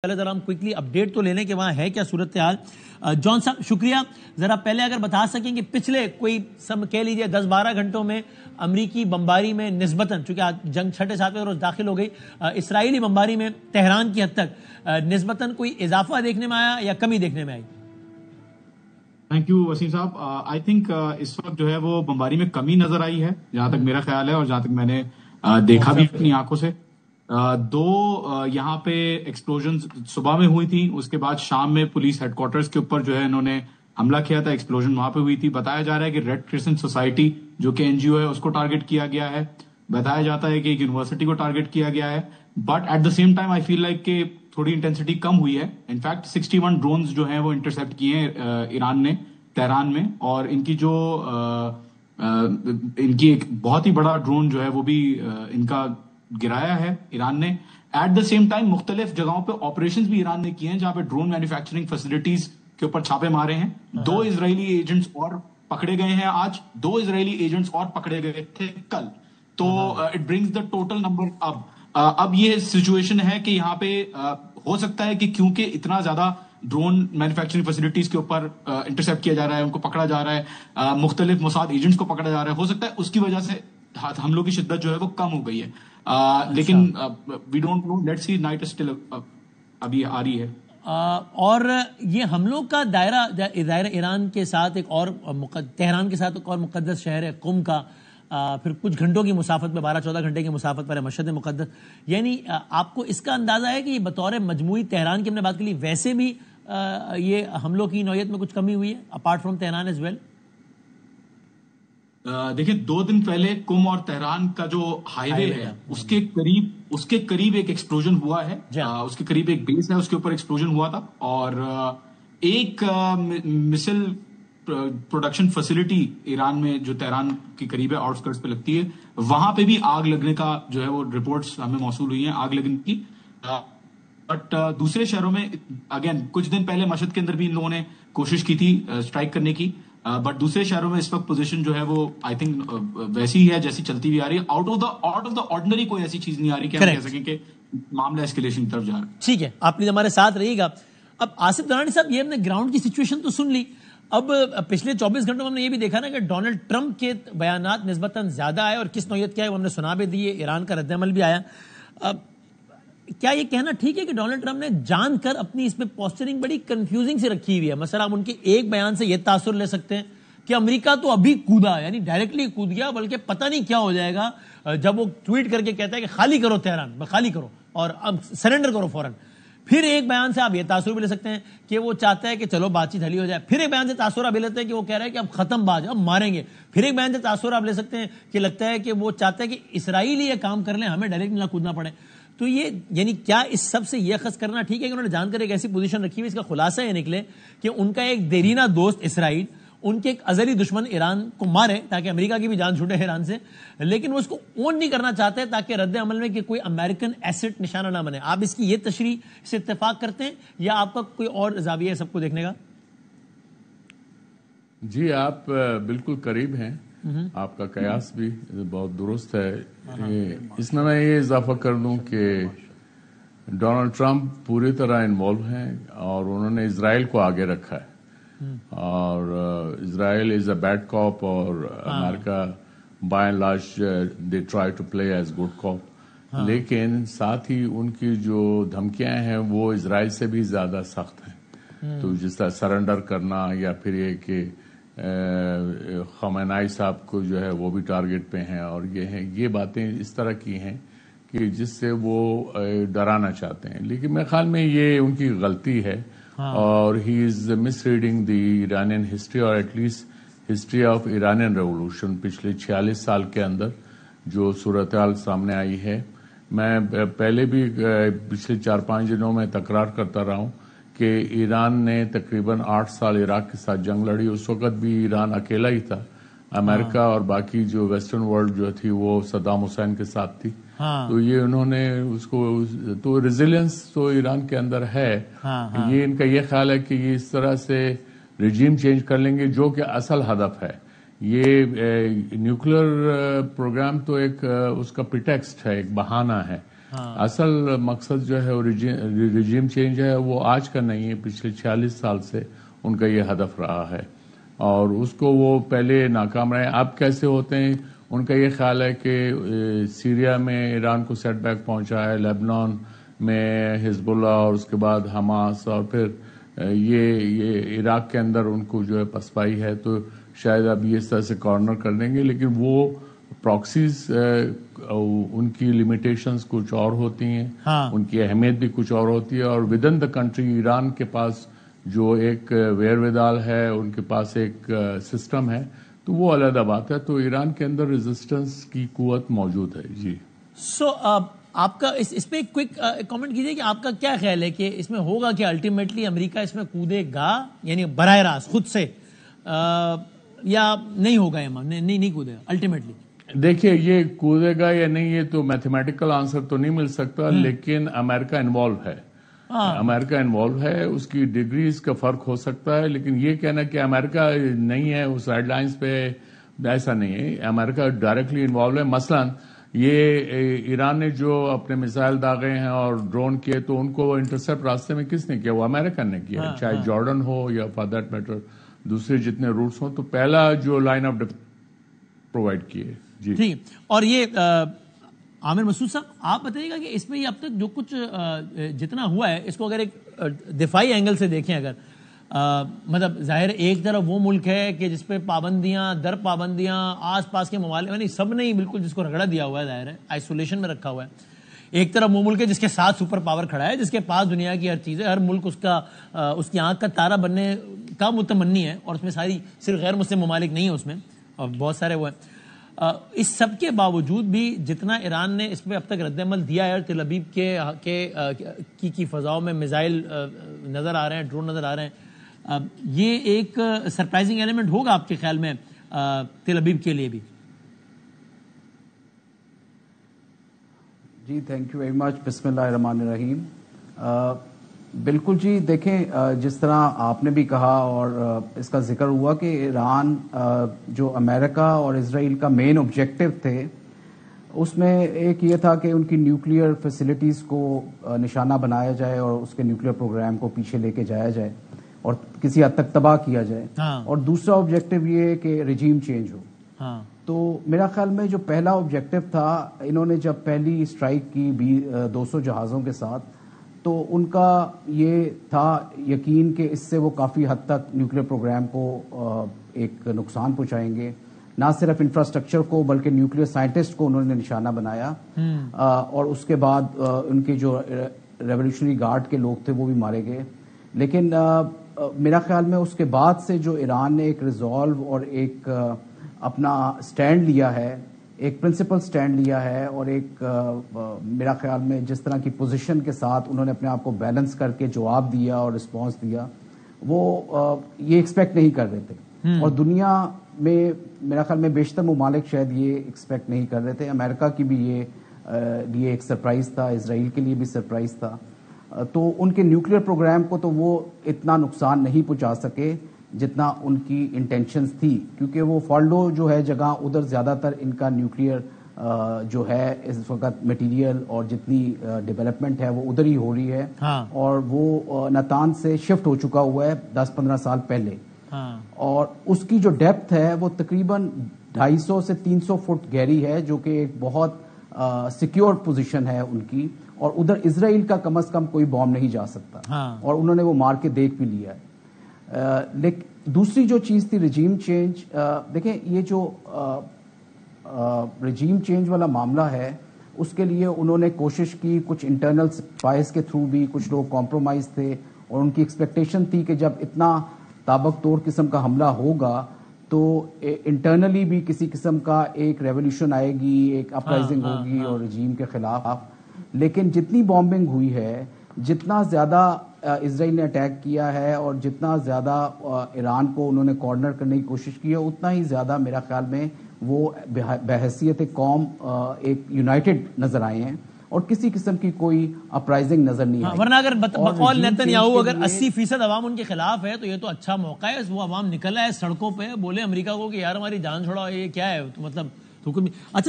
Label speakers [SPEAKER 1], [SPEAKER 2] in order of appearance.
[SPEAKER 1] پہلے ذرا ہم کوئکلی اپڈیٹ تو لینے کے وہاں ہے کیا صورتحال. جان صاحب شکریہ. ذرا پہلے اگر بتا سکیں کہ پچھلے کوئی کہہ لیجئے 10-12 گھنٹوں میں امریکی بمباری میں نسبتاً، چونکہ آج جنگ 6-7 روز داخل ہو گئی، اسرائیلی بمباری میں تہران کی حد تک نسبتاً کوئی اضافہ دیکھنے میں آیا یا کمی دیکھنے میں آئی؟
[SPEAKER 2] تھینک یو وسیم صاحب. آئی تھنک اس وقت جو ہے وہ بمباری میں کمی نظر آئی ہے جہاں تک میرا خیال ہے، اور جہاں تک میں نے دیکھا بھی اپنی آنکھوں سے. دو یہاں پہ ایکسپلوژن صبح میں ہوئی تھی، اس کے بعد شام میں پولیس ہیڈ کوارٹرز کے اوپر جو ہے انہوں نے حملہ کیا تھا. ایکسپلوژن وہاں پہ ہوئی تھی. بتایا جا رہا ہے کہ ریڈ کرسنٹ سوسائٹی جو کہ NGO ہے اس کو ٹارگٹ کیا گیا ہے. بتایا جاتا ہے کہ ایک یونیورسٹی کو ٹارگٹ کیا گیا ہے. But at the same time I feel like کہ تھوڑی انٹینسٹی کم ہوئی ہے. انفیکٹ 61 ڈرونز جو ہیں وہ انٹرسپٹ کیے ہیں ایران نے تہران میں، اور ان کی جو ان کی ایک بہت ہی بڑا ڈرون جو ہے وہ بھی ان کا گرایا ہے ایران نے. ایٹ دا سیم ٹائم مختلف جگہوں پہ آپریشنز بھی ایران نے کیے ہیں جہاں پہ ڈرون مینوفیکچرنگ فیسلٹیز کے اوپر چھاپے مارے ہیں. 2 اسرائیلی ایجنٹس اور پکڑے گئے ہیں آج. 2 اسرائیلی ایجنٹس اور پکڑے گئے تھے کل. تو it brings the total number. اب یہ سچویشن ہے کہ یہاں پہ ہو سکتا ہے کہ کیونکہ اتنا زیادہ ڈرون مینوفیکچرنگ فیسلٹیز کے اوپر انٹرسپٹ کیا جا رہا ہے، ان کو پکڑا جا رہا ہے، مختلف موساد ایجنٹس کو پکڑا جا رہا ہے، ہو سکتا ہے اس کی وجہ سے حملوں کی شدت جو ہے وہ کم ہو گئی ہے. لیکن we don't know, let's see. Night still ابھی آ رہی ہے.
[SPEAKER 1] اور یہ حملوں کا دائرہ ایران کے ساتھ ایک اور تہران کے ساتھ ایک اور مقدس شہر ہے قم کا، پھر کچھ گھنٹوں کی مسافت پہ، 12-14 گھنٹے کی مسافت پر ہے مشہد مقدس. یعنی آپ کو اس کا اندازہ ہے کہ یہ بطور مجموعی تہران کی ہم نے بات کی لی، ویسے بھی یہ حملوں کی نوعیت میں کچھ کمی ہوئی ہے apart from Tehran as well?
[SPEAKER 2] دیکھیں 2 دن پہلے قم اور تہران کا جو ہائی وے ہے اس کے قریب ایک ایکسپلوژن ہوا ہے. اس کے قریب ایک بیس ہے، اس کے اوپر ایکسپلوژن ہوا تھا، اور ایک مسل پروڈکشن فیسلٹی ایران میں جو تہران کے قریب ہے، آؤٹ اسکرٹس پہ لگتی ہے، وہاں پہ بھی آگ لگنے کا جو ہے وہ رپورٹس ہمیں موصول ہوئی ہیں آگ لگنے کی. بٹ دوسرے شہروں میں اگین کچھ دن پہلے مشہد کے اندر بھی ان لوگوں نے کوشش کی تھی اسٹرائک کرنے کی، بٹ دوسرے شہروں میں اس وقت پوزیشن جو ہے وہ آئی تھنک ویسی ہی ہے جیسی چلتی ہوئی آ رہی ہے. آؤٹ آف دا آرڈنری کوئی ایسی چیز نہیں آ رہی کہ ہم کہہ سکیں کہ معاملہ اسکیلیشن کی طرف جا رہا ہے.
[SPEAKER 1] ٹھیک ہے، آپ پلیز ہمارے ساتھ رہیے گا. اب آصف درانی صاحب، یہ ہم نے گراؤنڈ کی سچویشن تو سن لی. اب پچھلے 24 گھنٹوں میں ہم نے یہ بھی دیکھا نا کہ ڈونلڈ ٹرمپ کے بیانات نسبتاً زیادہ آئے، اور کس نوعیت کیا ہے وہ ہم نے سنا بھی دی ہے. ایران کا رد عمل بھی آیا. کیا یہ کہنا ٹھیک ہے کہ ڈونلڈ ٹرمپ نے جان کر اپنی اس میں پوسچرنگ بڑی کنفیوزنگ سے رکھی ہوئی ہے؟ مثلا آپ ان کے ایک بیان سے یہ تاثر لے سکتے ہیں کہ امریکہ تو ابھی کودا، یعنی ڈائریکٹلی کود گیا، بلکہ پتہ نہیں کیا ہو جائے گا جب وہ ٹویٹ کر کے کہتا ہے کہ خالی کرو تہران، خالی کرو اور اب سرنڈر کرو فوراً. پھر ایک بیان سے آپ یہ تاثر بھی لے سکتے ہیں کہ وہ چاہتا ہے کہ چلو بات چیت حلی ہو جائے. پھر ایک بیان سے تاثر آپ لیتے ہیں کہ وہ کہہ رہا ہے کہ اب ختم بات، اب ماریں گے. پھر ایک بیان سے تاثر آپ لے سکتے ہیں کہ لگتا ہے کہ وہ چاہتا ہے کہ اسرائیل یہ کام کر لیں، ہمیں ڈائریکٹ نہ کودنا پڑے. تو یہ یعنی کیا اس سب سے یہ اخذ کرنا ٹھیک ہے کہ انہوں نے جان کر ایک ایسی پوزیشن رکھی ہوئی؟ اس کا خلاصہ یہ نکلے کہ ان کا ایک دیرینہ دوست اسرائیل ان کے ایک ازلی دشمن ایران کو مارے تاکہ امریکہ کی بھی جان چھوٹے ایران سے، لیکن وہ اس کو اون نہیں کرنا چاہتے تاکہ رد عمل میں کہ کوئی امریکن ایسٹ نشانہ نہ بنے. آپ اس کی یہ تشریح سے اتفاق کرتے ہیں یا آپ کا کوئی اور زاویہ ہے سب کو دیکھنے کا؟
[SPEAKER 3] جی آپ بالکل قریب ہیں، آپ کا قیاس بھی بہت درست ہے. اس میں یہ اضافہ کر دوں کہ ڈونلڈ ٹرمپ پوری طرح انوالو ہیں اور انہوں نے اسرائیل کو آگے رکھا ہے، اور اسرائیل از اے بیڈ کاپ اور امریکہ by and large they try to play as good cop. لیکن ساتھ ہی ان کی جو دھمکیاں ہیں وہ اسرائیل سے بھی زیادہ سخت ہیں. تو جس طرح سرنڈر کرنا، یا پھر یہ کہ خامنہئی صاحب کو جو ہے وہ بھی ٹارگٹ پہ ہیں، اور یہ باتیں اس طرح کی ہیں کہ جس سے وہ ڈرانا چاہتے ہیں. لیکن میرے خیال میں یہ ان کی غلطی ہے، اور he is misreading the Iranian history, اور at least history of Iranian revolution. پچھلے 46 سال کے اندر جو صورتحال سامنے آئی ہے، میں پہلے بھی پچھلے 4-5 دنوں میں تکرار کرتا رہا ہوں کہ ایران نے تقریباً 8 سال عراق کے ساتھ جنگ لڑی. اس وقت بھی ایران اکیلا ہی تھا، امریکہ اور باقی جو ویسٹرن ورلڈ جو تھی وہ صدام حسین کے ساتھ تھی. تو یہ انہوں نے اس کو، تو ریزیلینس تو ایران کے اندر ہے. یہ ان کا یہ خیال ہے کہ یہ اس طرح سے رجیم چینج کر لیں گے، جو کہ اصل ہدف ہے. یہ نیوکلیر پروگرام تو ایک اس کا پریٹیکسٹ ہے، ایک بہانہ ہے. اصل مقصد جو ہے ریجیم چینج ہے وہ آج کا نہیں ہے، پچھلے 46 سال سے ان کا یہ ہدف رہا ہے اور اس کو وہ پہلے ناکام رہے. اب کیسے ہوتے ہیں؟ ان کا یہ خیال ہے کہ سیریا میں ایران کو سیٹ بیک پہنچا ہے، لیبنان میں حزب اللہ اور اس کے بعد حماس، اور پھر یہ عراق کے اندر ان کو جو ہے پسپائی ہے، تو شاید اب یہ اس طرح سے کارنر کر دیں گے. لیکن وہ پراکسیز ان کی لمیٹیشنز کچھ اور ہوتی ہیں، ان کی اہمیت بھی کچھ اور ہوتی ہے، اور with in the country Iran کے پاس جو ایک ویر ودال ہے، ان کے پاس ایک سسٹم ہے، تو وہ علیحدہ بات ہے. تو ایران کے اندر ریزسٹنس کی قوت موجود ہے. جی
[SPEAKER 1] سو آپ کا اس پہ ایک کوئک کامنٹ کیجیے کہ آپ کا کیا خیال ہے کہ اس میں ہوگا کہ الٹیمیٹلی امریکہ اس میں کودے گا، یعنی براہ راست خود سے، یا نہیں ہوگا؟ نہیں کودے گا الٹیمیٹلی.
[SPEAKER 3] دیکھیے یہ کودے گا یا نہیں یہ تو میتھمیٹیکل آنسر تو نہیں مل سکتا، لیکن امریکہ انوالو ہے. امریکہ انوالو ہے، اس کی ڈگریز کا فرق ہو سکتا ہے، لیکن یہ کہنا کہ امریکہ نہیں ہے اس سائڈ لائنز پہ، ایسا نہیں ہے. امریکہ ڈائریکٹلی انوالو ہے. مثلا یہ ایران نے جو اپنے میزائل داغے ہیں اور ڈرون کیے، تو ان کو انٹرسپٹ راستے میں کس نے کیا؟ وہ امریکہ نے کیا، چاہے جارڈن ہو یا فار دیٹ میٹر دوسرے جتنے روٹس ہوں. تو پہلا جو لائن آف پرووائڈ کیے. جی
[SPEAKER 1] ٹھیک ہے. اور یہ عامر مسعود صاحب آپ بتائیے گا کہ اس میں یہ اب تک جو کچھ جتنا ہوا ہے، اس کو اگر ایک دفاعی اینگل سے دیکھیں، اگر مطلب ظاہر ایک طرف وہ ملک ہے کہ جس پہ پابندیاں در پابندیاں آس پاس کے ممالک، یعنی سب نے بالکل جس کو رگڑا دیا ہوا ہے، ظاہر ہے آئسولیشن میں رکھا ہوا ہے. ایک طرف وہ ملک ہے جس کے ساتھ سپر پاور کھڑا ہے، جس کے پاس دنیا کی ہر چیز ہے، ہر ملک اس کی آنکھ کا تارہ بننے کا متمنی ہے، اور اس میں ساری صرف غیر مسلم ممالک نہیں ہیں، اس میں اور بہت سارے وہ ہیں. اس سب کے باوجود بھی جتنا ایران نے اس پہ اب تک رد عمل دیا ہے، تل ابیب کی فضاؤں میں میزائل نظر آ رہے ہیں، ڈرون نظر آ رہے ہیں، یہ ایک سرپرائزنگ ایلیمنٹ ہوگا آپ کے خیال میں تل ابیب کے لیے بھی؟
[SPEAKER 4] جی تھینک یو ویری مچ. بسم اللہ الرحمن الرحیم. بالکل جی، دیکھیں جس طرح آپ نے بھی کہا اور اس کا ذکر ہوا کہ ایران جو امریکہ اور اسرائیل کا مین آبجیکٹو تھے، اس میں ایک یہ تھا کہ ان کی نیوکلیئر فیسلٹیز کو نشانہ بنایا جائے اور اس کے نیوکلیئر پروگرام کو پیچھے لے کے جایا جائے اور کسی حد تک تباہ کیا جائے. اور دوسرا آبجیکٹو یہ کہ رجیم چینج ہو. تو میرا خیال میں جو پہلا آبجیکٹو تھا، انہوں نے جب پہلی اسٹرائک کی 200 جہازوں کے ساتھ، تو ان کا یہ تھا یقین کہ اس سے وہ کافی حد تک نیوکلیئر پروگرام کو ایک نقصان پہنچائیں گے. نہ صرف انفراسٹرکچر کو بلکہ نیوکلیئر سائنٹسٹ کو انہوں نے نشانہ بنایا، اور اس کے بعد ان کے جو ریولیوشنری گارڈ کے لوگ تھے وہ بھی مارے گئے. لیکن میرا خیال میں اس کے بعد سے جو ایران نے ایک ریزالو اور ایک اپنا سٹینڈ لیا ہے، ایک پرنسپل سٹینڈ لیا ہے، اور ایک میرا خیال میں جس طرح کی پوزیشن کے ساتھ انہوں نے اپنے آپ کو بیلنس کر کے جواب دیا اور رسپانس دیا، وہ یہ ایکسپیکٹ نہیں کر رہے تھے. اور دنیا میں میرا خیال میں بیشتر ممالک شاید یہ ایکسپیکٹ نہیں کر رہے تھے. امریکہ کی بھی یہ ایک سرپرائز تھا، اسرائیل کے لیے بھی سرپرائز تھا. تو ان کے نیوکلیئر پروگرام کو تو وہ اتنا نقصان نہیں پہنچا سکے جتنا ان کی انٹینشنز تھی، کیونکہ وہ فالڈو جو ہے جگہ، ادھر زیادہ تر ان کا نیوکلیئر جو ہے اس وقت مٹیریل اور جتنی ڈیولپمنٹ ہے وہ ادھر ہی ہو رہی ہے. اور وہ نتان سے شفٹ ہو چکا ہوا ہے 10-15 سال پہلے. اور اس کی جو ڈیپتھ ہے وہ تقریباً 250 سے 300 فٹ گہری ہے، جو کہ ایک بہت سیکیور پوزیشن ہے ان کی. اور ادھر اسرائیل کا کم از کم کوئی بام نہیں جا سکتا، اور انہوں نے وہ مار کے دیکھ بھی لیا ہے. لیکن دوسری جو چیز تھی رجیم چینج، دیکھیں یہ جو رجیم چینج والا معاملہ ہے، اس کے لیے انہوں نے کوشش کی، کچھ انٹرنل سپائز کے تھرو بھی کچھ لوگ کمپرومائز تھے، اور ان کی ایکسپیکٹیشن تھی کہ جب اتنا تابق توڑ قسم کا حملہ ہوگا تو انٹرنلی بھی کسی قسم کا ایک ریولیوشن آئے گی، ایک اپرائزنگ ہوگی اور رجیم کے خلاف. لیکن جتنی بامبنگ ہوئی ہے، جتنا زیادہ اسرائیل نے اٹیک کیا ہے، اور جتنا زیادہ ایران کو انہوں نے کارنر کرنے کی کوشش کی ہے، اتنا ہی زیادہ میرا خیال میں وہ بحیثیت قوم ایک یونائٹڈ نظر آئے ہیں، اور کسی قسم کی کوئی اپرائزنگ نظر نہیں آئی.
[SPEAKER 1] ورنہ اگر بقول نیتن یاہو اگر 80% عوام ان کے خلاف ہے تو یہ تو اچھا موقع ہے، وہ عوام نکل آئے سڑکوں پہ، بولے امریکہ کو کہ یار ہماری جان چھوڑاؤ، یہ کیا ہے مطلب حکم. اچھا